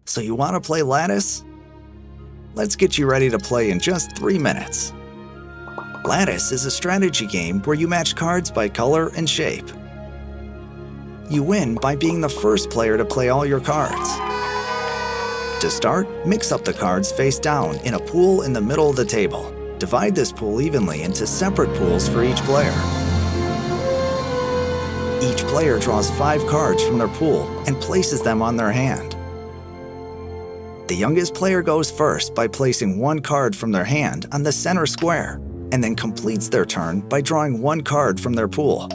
So you want to play Latice? Let's get you ready to play in just 3 minutes. Latice is a strategy game where you match cards by color and shape. You win by being the first player to play all your cards. To start, mix up the cards face down in a pool in the middle of the table. Divide this pool evenly into separate pools for each player. Each player draws 5 cards from their pool and places them on their hand. The youngest player goes first by placing 1 card from their hand on the center square, and then completes their turn by drawing 1 card from their pool.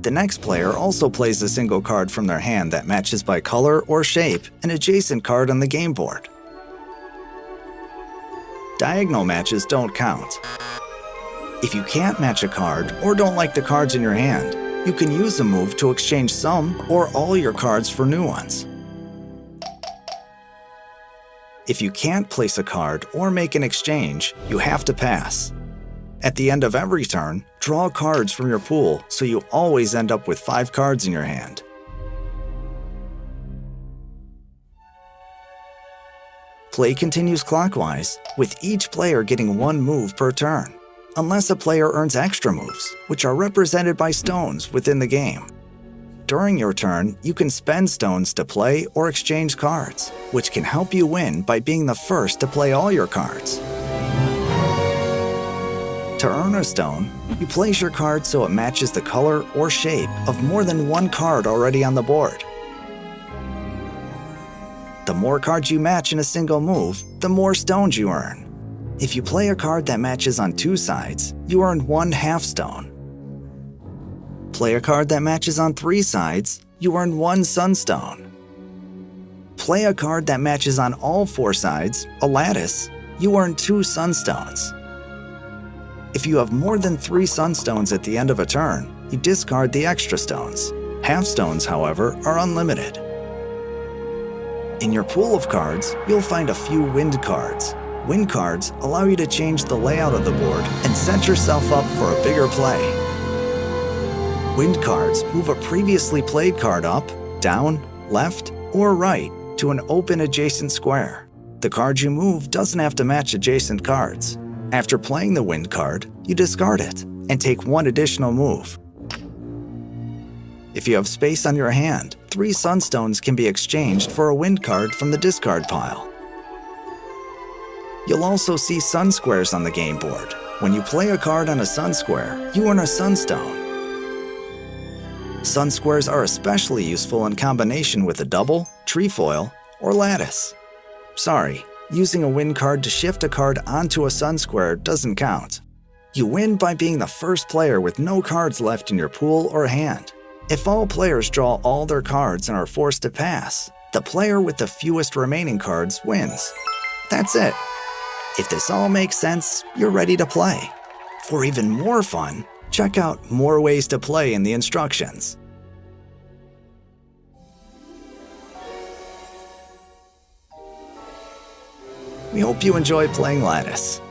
The next player also plays a single card from their hand that matches by color or shape an adjacent card on the game board. Diagonal matches don't count. If you can't match a card or don't like the cards in your hand, you can use a move to exchange some or all your cards for new ones. If you can't place a card or make an exchange, you have to pass. At the end of every turn, draw cards from your pool so you always end up with 5 cards in your hand. Play continues clockwise, with each player getting 1 move per turn, unless a player earns extra moves, which are represented by stones within the game. During your turn, you can spend stones to play or exchange cards, which can help you win by being the first to play all your cards. To earn a stone, you place your card so it matches the color or shape of more than 1 card already on the board. The more cards you match in a single move, the more stones you earn. If you play a card that matches on 2 sides, you earn 1 half stone. Play a card that matches on 3 sides, you earn 1 sunstone. Play a card that matches on all 4 sides, a lattice, you earn 2 sunstones. If you have more than 3 sunstones at the end of a turn, you discard the extra stones. Half stones, however, are unlimited. In your pool of cards, you'll find a few wind cards. Wind cards allow you to change the layout of the board and set yourself up for a bigger play. Wind cards move a previously played card up, down, left, or right to an open adjacent square. The card you move doesn't have to match adjacent cards. After playing the wind card, you discard it and take 1 additional move. If you have space on your hand, 3 sunstones can be exchanged for a wind card from the discard pile. You'll also see sun squares on the game board. When you play a card on a sun square, you earn a sunstone. Sun squares are especially useful in combination with a double, trefoil, or lattice. Sorry, using a win card to shift a card onto a sun square doesn't count. You win by being the first player with no cards left in your pool or hand. If all players draw all their cards and are forced to pass, the player with the fewest remaining cards wins. That's it. If this all makes sense, you're ready to play. For even more fun, check out more ways to play in the instructions. We hope you enjoy playing Latice.